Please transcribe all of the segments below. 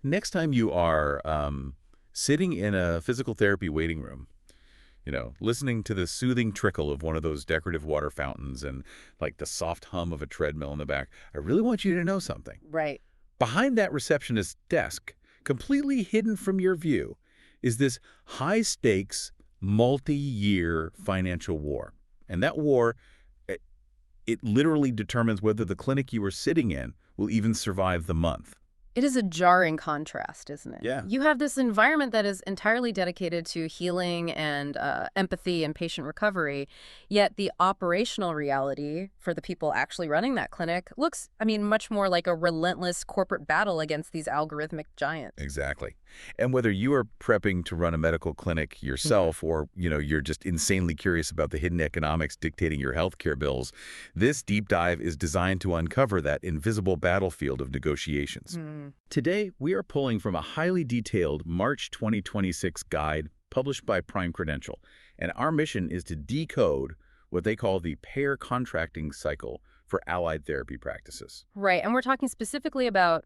next time you are sitting in a physical therapy waiting room, listening to the soothing trickle of one of those decorative water fountains and like the soft hum of a treadmill in the back, I really want you to know something. Right. Behind that receptionist's desk, completely hidden from your view, is this high-stakes, multi-year financial war. And that war, it literally determines whether the clinic you are sitting in will even survive the month. It is a jarring contrast, isn't it? Yeah. You have this environment that is entirely dedicated to healing and empathy and patient recovery, yet the operational reality for the people actually running that clinic looks, much more like a relentless corporate battle against these algorithmic giants. Exactly. And whether you are prepping to run a medical clinic yourself or, you're just insanely curious about the hidden economics dictating your healthcare bills, this deep dive is designed to uncover that invisible battlefield of negotiations. Today, we are pulling from a highly detailed March 2026 guide published by Prime Credential, and our mission is to decode what they call the payer contracting cycle for allied therapy practices. Right, and we're talking specifically about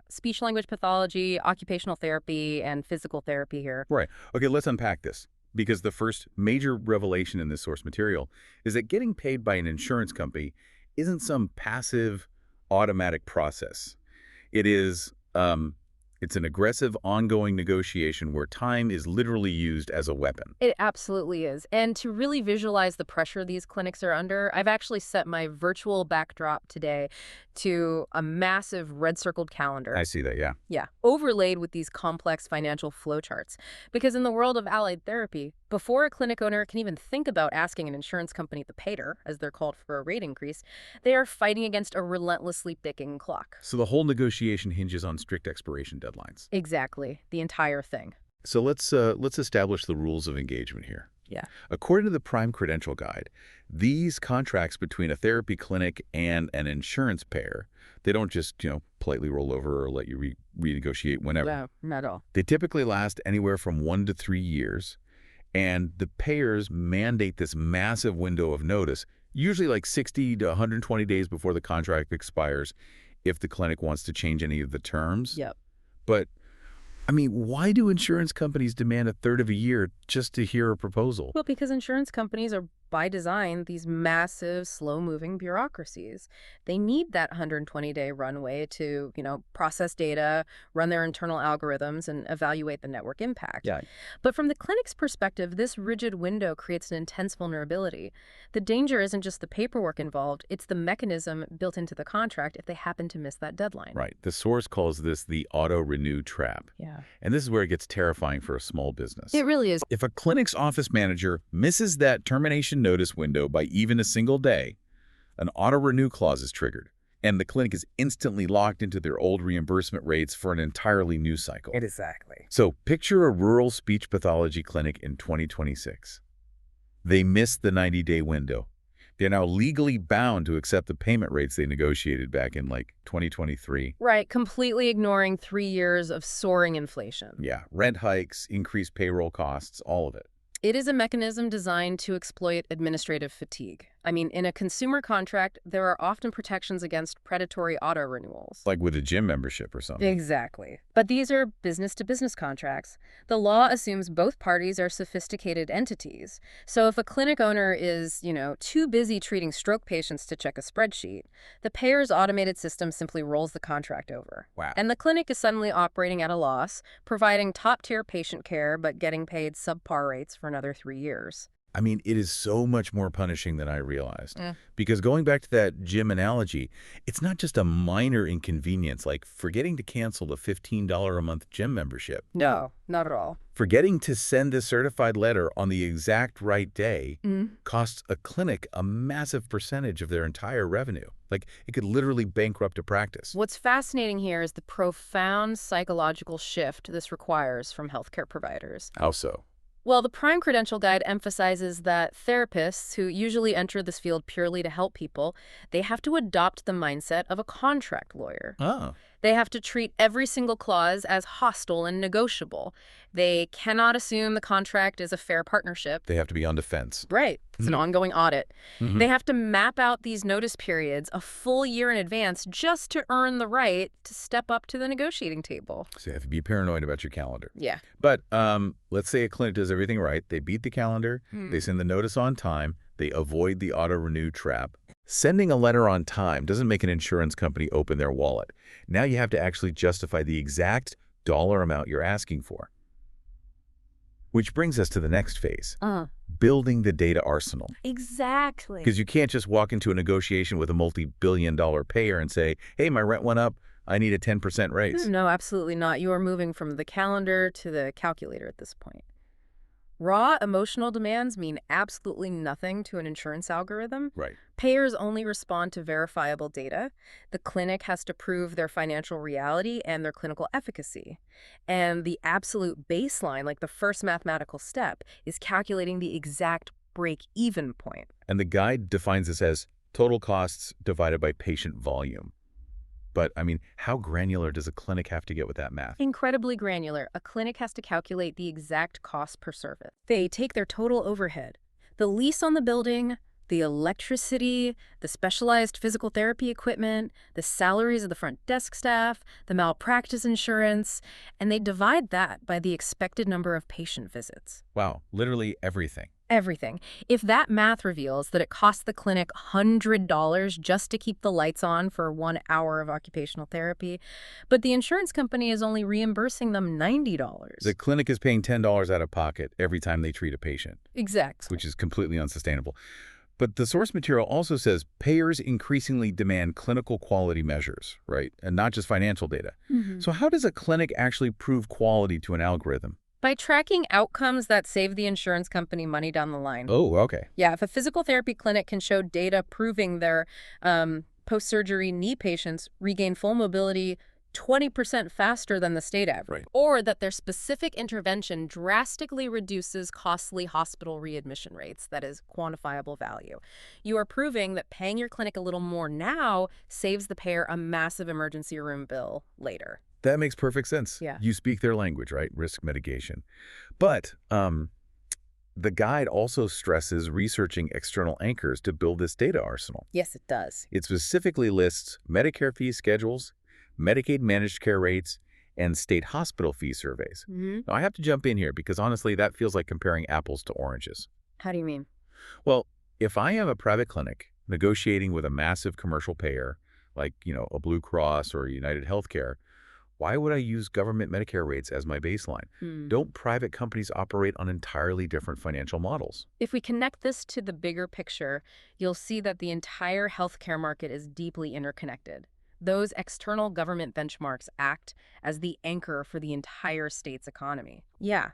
speech-language pathology, occupational therapy, and physical therapy here. Right. Okay, let's unpack this, because the first major revelation in this source material is that getting paid by an insurance company isn't some passive, automatic process. It is, it's an aggressive, ongoing negotiation where time is literally used as a weapon. It absolutely is. And to really visualize the pressure these clinics are under, I've actually set my virtual backdrop today to a massive red-circled calendar. I see that, yeah. Yeah, overlaid with these complex financial flowcharts. Because in the world of allied therapy, before a clinic owner can even think about asking an insurance company the payer, as they're called for a rate increase, they are fighting against a relentlessly ticking clock. So the whole negotiation hinges on strict expiration deadlines. Exactly, the entire thing. So let's establish the rules of engagement here. Yeah. According to the Prime Credential Guide, these contracts between a therapy clinic and an insurance payer, they don't just, politely roll over or let you renegotiate whenever. No, not at all. They typically last anywhere from 1 to 3 years, and the payers mandate this massive window of notice, usually like 60 to 120 days before the contract expires, if the clinic wants to change any of the terms. Yep. But why do insurance companies demand a third of a year just to hear a proposal? Well, because insurance companies are, by design, these massive, slow-moving bureaucracies. They need that 120-day runway to, process data, run their internal algorithms, and evaluate the network impact. Yeah. But from the clinic's perspective, this rigid window creates an intense vulnerability. The danger isn't just the paperwork involved, it's the mechanism built into the contract if they happen to miss that deadline. Right. The source calls this the auto-renew trap. Yeah. And this is where it gets terrifying for a small business. It really is. If a clinic's office manager misses that termination notice window by even a single day, an auto-renew clause is triggered, and the clinic is instantly locked into their old reimbursement rates for an entirely new cycle. Exactly. So picture a rural speech pathology clinic in 2026. They missed the 90-day window. They're now legally bound to accept the payment rates they negotiated back in, 2023. Right, completely ignoring 3 years of soaring inflation. Yeah, rent hikes, increased payroll costs, all of it. It is a mechanism designed to exploit administrative fatigue. In a consumer contract, there are often protections against predatory auto-renewals. Like with a gym membership or something. Exactly. But these are business-to-business contracts. The law assumes both parties are sophisticated entities. So if a clinic owner is, too busy treating stroke patients to check a spreadsheet, the payer's automated system simply rolls the contract over. Wow. And the clinic is suddenly operating at a loss, providing top-tier patient care but getting paid subpar rates for another 3 years. It is so much more punishing than I realized. Because going back to that gym analogy, it's not just a minor inconvenience, like forgetting to cancel the $15 a month gym membership. No, not at all. Forgetting to send the certified letter on the exact right day costs a clinic a massive percentage of their entire revenue. It could literally bankrupt a practice. What's fascinating here is the profound psychological shift this requires from healthcare providers. How so? Well, the Prime Credential Guide emphasizes that therapists, who usually enter this field purely to help people, they have to adopt the mindset of a contract lawyer. Oh. They have to treat every single clause as hostile and negotiable. They cannot assume the contract is a fair partnership. They have to be on defense. Right. It's an ongoing audit. Mm-hmm. They have to map out these notice periods a full year in advance just to earn the right to step up to the negotiating table. So you have to be paranoid about your calendar. Yeah. But let's say a clinic does everything right. They beat the calendar. They send the notice on time. They avoid the auto-renew trap. Sending a letter on time doesn't make an insurance company open their wallet. Now you have to actually justify the exact dollar amount you're asking for. Which brings us to the next phase, building the data arsenal. Exactly. Because you can't just walk into a negotiation with a multi-billion-dollar payer and say, hey, my rent went up. I need a 10% raise. No, absolutely not. You are moving from the calendar to the calculator at this point. Raw emotional demands mean absolutely nothing to an insurance algorithm. Right. Payers only respond to verifiable data. The clinic has to prove their financial reality and their clinical efficacy. And the absolute baseline, like the first mathematical step, is calculating the exact break-even point. And the guide defines this as total costs divided by patient volume. But, I mean, how granular does a clinic have to get with that math? Incredibly granular. A clinic has to calculate the exact cost per service. They take their total overhead, the lease on the building, the electricity, the specialized physical therapy equipment, the salaries of the front desk staff, the malpractice insurance, and they divide that by the expected number of patient visits. Wow, literally everything. Everything. If that math reveals that it costs the clinic $100 just to keep the lights on for 1 hour of occupational therapy, but the insurance company is only reimbursing them $90. The clinic is paying $10 out of pocket every time they treat a patient. Exactly. Which is completely unsustainable. But the source material also says payers increasingly demand clinical quality measures, right? And not just financial data. So how does a clinic actually prove quality to an algorithm? By tracking outcomes that save the insurance company money down the line. Oh, okay. Yeah, if a physical therapy clinic can show data proving their post-surgery knee patients regain full mobility 20% faster than the state average, Right. or that their specific intervention drastically reduces costly hospital readmission rates, that is quantifiable value, you are proving that paying your clinic a little more now saves the payer a massive emergency room bill later. That makes perfect sense. Yeah. You speak their language, right? Risk mitigation. But the guide also stresses researching external anchors to build this data arsenal. Yes, it does. It specifically lists Medicare fee schedules, Medicaid managed care rates, and state hospital fee surveys. Now, I have to jump in here because honestly, that feels like comparing apples to oranges. How do you mean? Well, if I have a private clinic negotiating with a massive commercial payer, like, a Blue Cross or United Healthcare, why would I use government Medicare rates as my baseline? Don't private companies operate on entirely different financial models? If we connect this to the bigger picture, you'll see that the entire healthcare market is deeply interconnected. Those external government benchmarks act as the anchor for the entire state's economy. Yeah.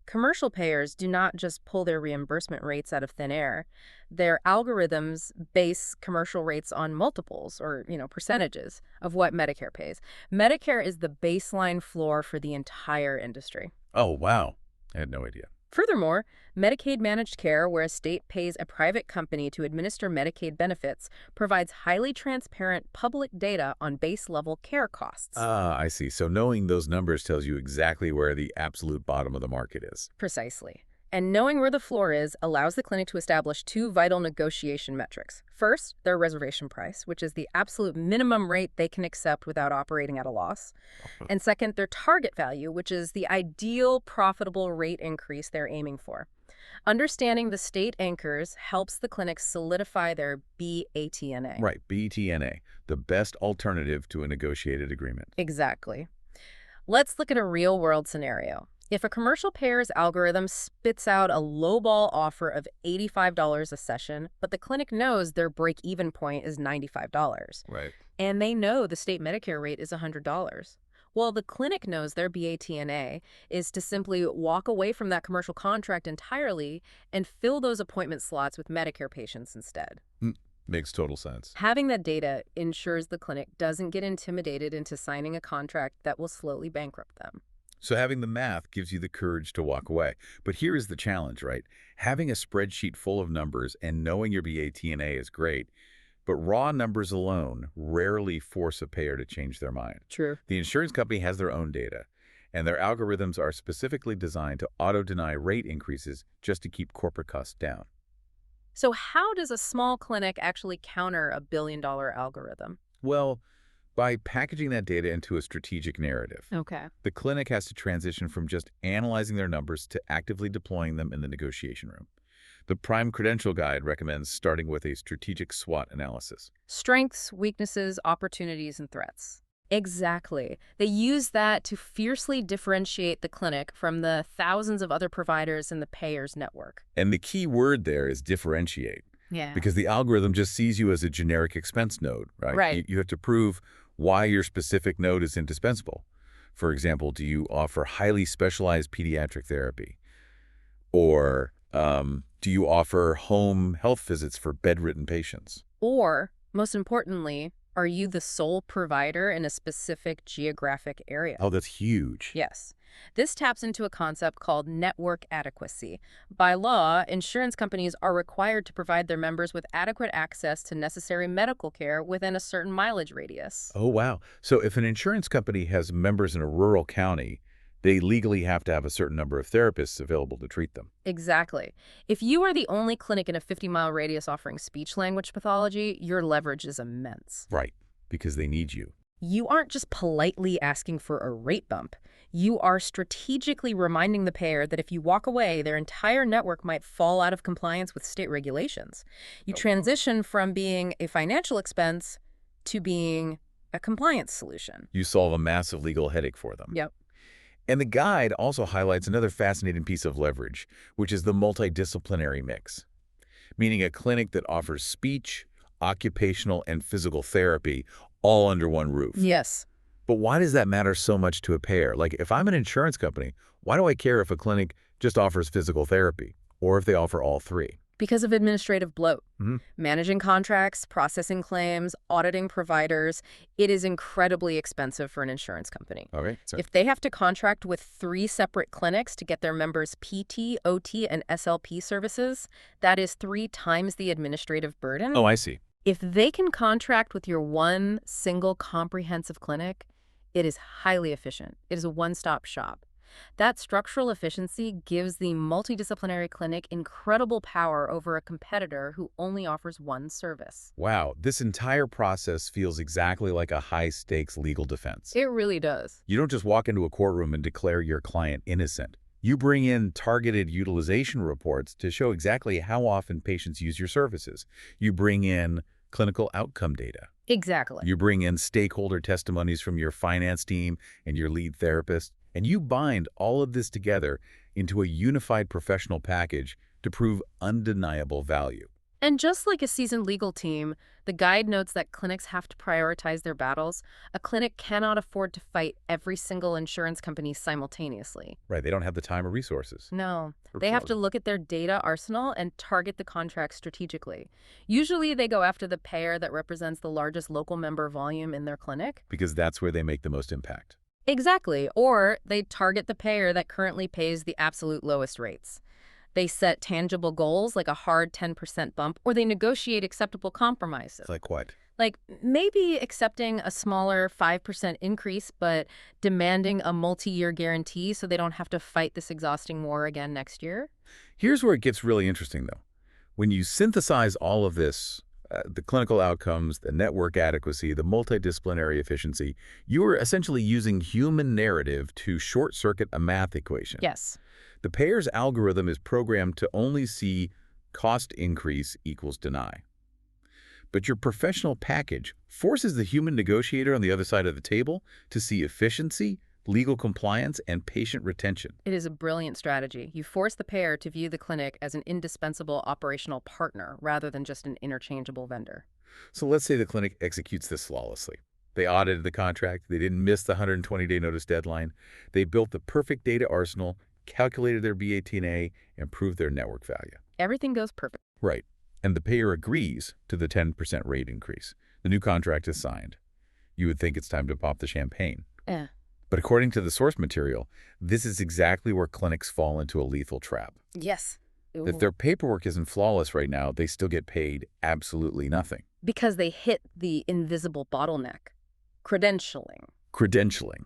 Commercial payers do not just pull their reimbursement rates out of thin air. Their algorithms base commercial rates on multiples or, percentages of what Medicare pays. Medicare is the baseline floor for the entire industry. Oh, wow. I had no idea. Furthermore, Medicaid managed care, where a state pays a private company to administer Medicaid benefits, provides highly transparent public data on base-level care costs. Ah, I see. So knowing those numbers tells you exactly where the absolute bottom of the market is. Precisely. And knowing where the floor is allows the clinic to establish two vital negotiation metrics. First, their reservation price, which is the absolute minimum rate they can accept without operating at a loss. And second, their target value, which is the ideal profitable rate increase they're aiming for. Understanding the state anchors helps the clinic solidify their BATNA. Right, BTNA, the best alternative to a negotiated agreement. Exactly. Let's look at a real-world scenario. If a commercial payer's algorithm spits out a lowball offer of $85 a session, but the clinic knows their break-even point is $95, Right. and they know the state Medicare rate is $100, well, the clinic knows their BATNA is to simply walk away from that commercial contract entirely and fill those appointment slots with Medicare patients instead. Makes total sense. Having that data ensures the clinic doesn't get intimidated into signing a contract that will slowly bankrupt them. So having the math gives you the courage to walk away. But here is the challenge, right? Having a spreadsheet full of numbers and knowing your BATNA is great. But raw numbers alone rarely force a payer to change their mind. True. The insurance company has their own data, and their algorithms are specifically designed to auto-deny rate increases just to keep corporate costs down. So how does a small clinic actually counter a billion-dollar algorithm? Well, by packaging that data into a strategic narrative, Okay. the clinic has to transition from just analyzing their numbers to actively deploying them in the negotiation room. The Prime Credential Guide recommends starting with a strategic SWOT analysis. Strengths, weaknesses, opportunities, and threats. Exactly. They use that to fiercely differentiate the clinic from the thousands of other providers in the payer's network. And the key word there is differentiate, Yeah. because the algorithm just sees you as a generic expense node, right? Right. You have to prove why your specific node is indispensable. For example, do you offer highly specialized pediatric therapy? Or do you offer home health visits for bedridden patients? Or, most importantly, are you the sole provider in a specific geographic area? Oh, that's huge. Yes. This taps into a concept called network adequacy. By law, insurance companies are required to provide their members with adequate access to necessary medical care within a certain mileage radius. Oh, wow. So if an insurance company has members in a rural county, they legally have to have a certain number of therapists available to treat them. Exactly. If you are the only clinic in a 50-mile radius offering speech-language pathology, your leverage is immense. Right, because they need you. You aren't just politely asking for a rate bump. You are strategically reminding the payer that if you walk away, their entire network might fall out of compliance with state regulations. You transition from being a financial expense to being a compliance solution. You solve a massive legal headache for them. Yep. And the guide also highlights another fascinating piece of leverage, which is the multidisciplinary mix, meaning a clinic that offers speech, occupational, and physical therapy all under one roof. Yes. But why does that matter so much to a payer? Like, if I'm an insurance company, why do I care if a clinic just offers physical therapy or if they offer all three? Because of administrative bloat. Mhm. Managing contracts, processing claims, auditing providers, it is incredibly expensive for an insurance company. Okay, sorry. If they have to contract with 3 separate clinics to get their members PT, OT, and SLP services, that is 3 times the administrative burden. Oh, I see. If they can contract with your one single comprehensive clinic, it is highly efficient. It is a one-stop shop. That structural efficiency gives the multidisciplinary clinic incredible power over a competitor who only offers one service. Wow, this entire process feels exactly like a high-stakes legal defense. It really does. You don't just walk into a courtroom and declare your client innocent. You bring in targeted utilization reports to show exactly how often patients use your services. You bring in clinical outcome data. Exactly. You bring in stakeholder testimonies from your finance team and your lead therapist, and you bind all of this together into a unified professional package to prove undeniable value. And just like a seasoned legal team, the guide notes that clinics have to prioritize their battles. A clinic cannot afford to fight every single insurance company simultaneously. Right, they don't have the time or resources. No, they have to look at their data arsenal and target the contract strategically. Usually they go after the payer that represents the largest local member volume in their clinic. Because that's where they make the most impact. Exactly, or they target the payer that currently pays the absolute lowest rates. They set tangible goals like a hard 10% bump, or they negotiate acceptable compromises. It's like what? Like maybe accepting a smaller 5% increase, but demanding a multi-year guarantee so they don't have to fight this exhausting war again next year. Here's where it gets really interesting, though. When you synthesize all of this, the clinical outcomes, the network adequacy, the multidisciplinary efficiency, you are essentially using human narrative to short-circuit a math equation. Yes. The payer's algorithm is programmed to only see cost increase equals deny. But your professional package forces the human negotiator on the other side of the table to see efficiency, legal compliance, and patient retention. It is a brilliant strategy. You force the payer to view the clinic as an indispensable operational partner rather than just an interchangeable vendor. So let's say the clinic executes this flawlessly. They audited the contract, they didn't miss the 120-day notice deadline, they built the perfect data arsenal, calculated their BAT&A, and proved their network value. Everything goes perfect. Right. And the payer agrees to the 10% rate increase. The new contract is signed. You would think it's time to pop the champagne. But according to the source material, this is exactly where clinics fall into a lethal trap. Yes. If their paperwork isn't flawless right now, they still get paid absolutely nothing. Because they hit the invisible bottleneck, credentialing. Credentialing.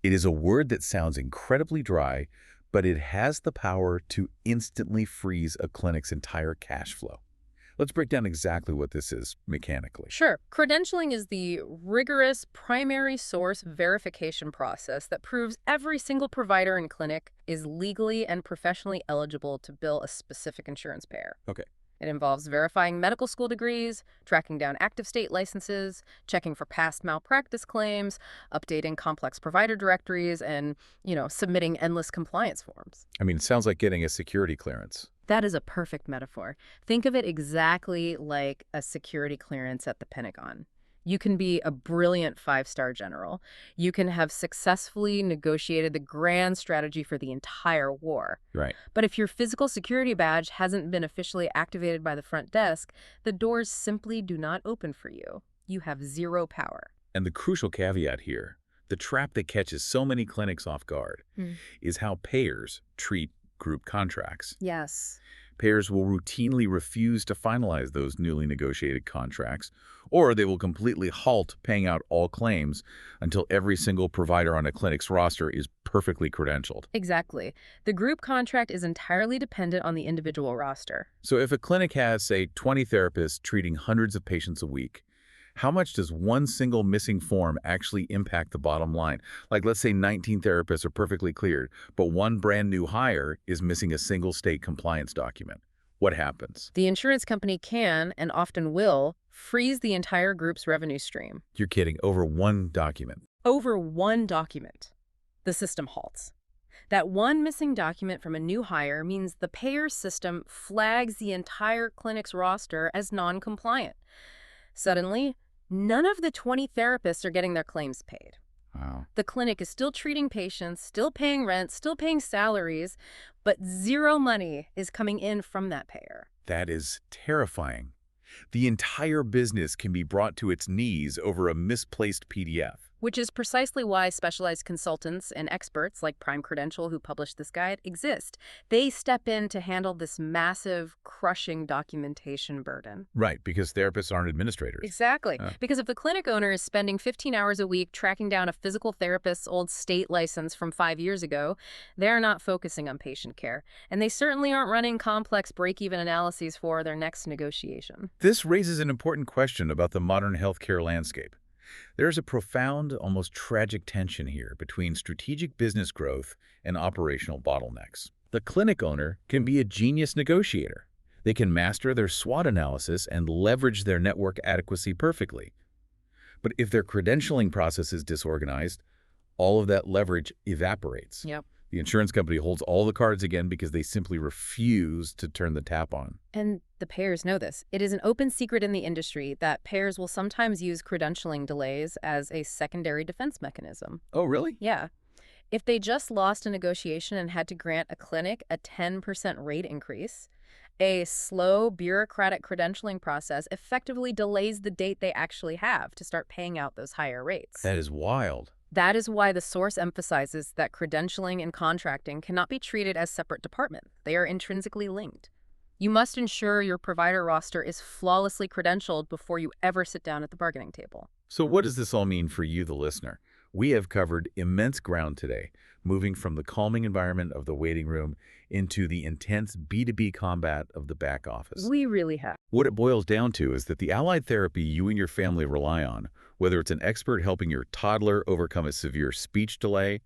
It is a word that sounds incredibly dry, but it has the power to instantly freeze a clinic's entire cash flow. Let's break down exactly what this is mechanically. Sure, credentialing is the rigorous primary source verification process that proves every single provider and clinic is legally and professionally eligible to bill a specific insurance payer. Okay. It involves verifying medical school degrees, tracking down active state licenses, checking for past malpractice claims, updating complex provider directories, and, submitting endless compliance forms. I mean, it sounds like getting a security clearance. That is a perfect metaphor. Think of it exactly like a security clearance at the Pentagon. You can be a brilliant five-star general. You can have successfully negotiated the grand strategy for the entire war. Right. But if your physical security badge hasn't been officially activated by the front desk, the doors simply do not open for you. You have zero power. And the crucial caveat here, the trap that catches so many clinics off guard, is how payers treat group contracts. Yes. Payers will routinely refuse to finalize those newly negotiated contracts, or they will completely halt paying out all claims until every single provider on a clinic's roster is perfectly credentialed. Exactly. The group contract is entirely dependent on the individual roster. So if a clinic has, say, 20 therapists treating hundreds of patients a week, how much does one single missing form actually impact the bottom line? Like, let's say 19 therapists are perfectly cleared, but one brand new hire is missing a single state compliance document. What happens? The insurance company can, and often will, freeze the entire group's revenue stream. You're kidding, over one document. Over one document. The system halts. That one missing document from a new hire means the payer system flags the entire clinic's roster as non-compliant. Suddenly, none of the 20 therapists are getting their claims paid. Wow. The clinic is still treating patients, still paying rent, still paying salaries, but zero money is coming in from that payer. That is terrifying. The entire business can be brought to its knees over a misplaced PDF. Which is precisely why specialized consultants and experts like Prime Credential, who published this guide, exist. They step in to handle this massive, crushing documentation burden. Right, because therapists aren't administrators. Exactly. Because if the clinic owner is spending 15 hours a week tracking down a physical therapist's old state license from 5 years ago, they're not focusing on patient care. And they certainly aren't running complex break-even analyses for their next negotiation. This raises an important question about the modern healthcare landscape. There's a profound, almost tragic tension here between strategic business growth and operational bottlenecks. The clinic owner can be a genius negotiator. They can master their SWOT analysis and leverage their network adequacy perfectly. But if their credentialing process is disorganized, all of that leverage evaporates. Yep. The insurance company holds all the cards again because they simply refuse to turn the tap on. And the payers know this. It is an open secret in the industry that payers will sometimes use credentialing delays as a secondary defense mechanism. Oh, really? Yeah. If they just lost a negotiation and had to grant a clinic a 10% rate increase, a slow, bureaucratic credentialing process effectively delays the date they actually have to start paying out those higher rates. That is wild. That is why the source emphasizes that credentialing and contracting cannot be treated as separate departments. They are intrinsically linked. You must ensure your provider roster is flawlessly credentialed before you ever sit down at the bargaining table. So what does this all mean for you, the listener? We have covered immense ground today, moving from the calming environment of the waiting room into the intense B2B combat of the back office. We really have. What it boils down to is that the allied therapy you and your family rely on, whether it's an expert helping your toddler overcome a severe speech delay,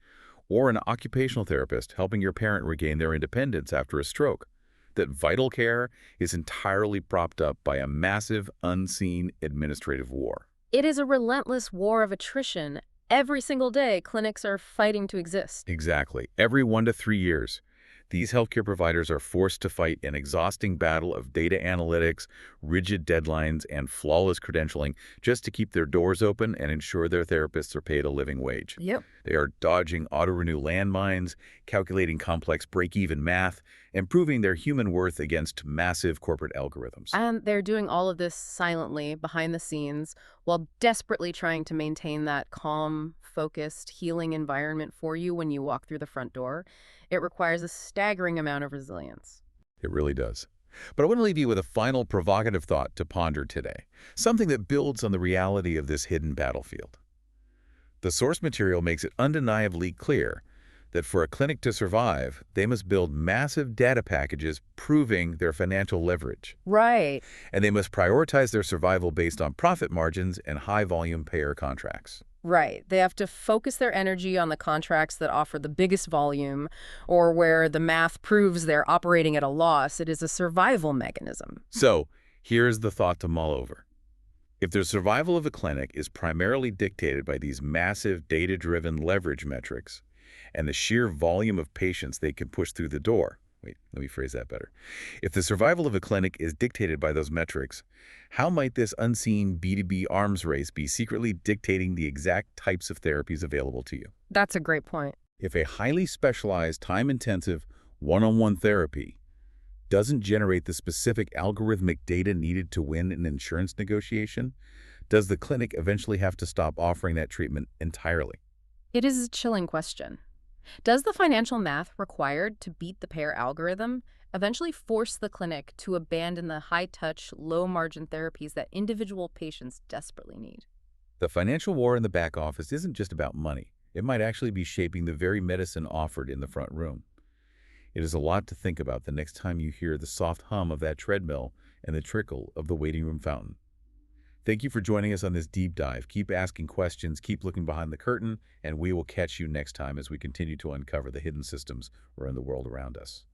or an occupational therapist helping your parent regain their independence after a stroke, that vital care is entirely propped up by a massive, unseen administrative war. It is a relentless war of attrition. Every single day, clinics are fighting to exist. Exactly. Every 1 to 3 years, these healthcare providers are forced to fight an exhausting battle of data analytics, rigid deadlines, and flawless credentialing just to keep their doors open and ensure their therapists are paid a living wage. Yep. They are dodging auto-renew landmines, calculating complex break-even math, and proving their human worth against massive corporate algorithms. And they're doing all of this silently, behind the scenes, while desperately trying to maintain that calm, focused, healing environment for you when you walk through the front door. It requires a staggering amount of resilience. It really does. But I want to leave you with a final provocative thought to ponder today, something that builds on the reality of this hidden battlefield. The source material makes it undeniably clear that for a clinic to survive, they must build massive data packages proving their financial leverage. Right. And they must prioritize their survival based on profit margins and high-volume payer contracts. Right. They have to focus their energy on the contracts that offer the biggest volume or where the math proves they're operating at a loss. It is a survival mechanism. So, here's the thought to mull over. If the survival of a clinic is primarily dictated by these massive data-driven leverage metrics and the sheer volume of patients they can push through the door, wait, let me phrase that better. If the survival of a clinic is dictated by those metrics, how might this unseen B2B arms race be secretly dictating the exact types of therapies available to you? That's a great point. If a highly specialized, time-intensive, one-on-one therapy doesn't generate the specific algorithmic data needed to win an insurance negotiation, does the clinic eventually have to stop offering that treatment entirely? It is a chilling question. Does the financial math required to beat the payer algorithm eventually force the clinic to abandon the high-touch, low-margin therapies that individual patients desperately need? The financial war in the back office isn't just about money. It might actually be shaping the very medicine offered in the front room. It is a lot to think about the next time you hear the soft hum of that treadmill and the trickle of the waiting room fountain. Thank you for joining us on this deep dive. Keep asking questions, keep looking behind the curtain, and we will catch you next time as we continue to uncover the hidden systems around the world around us.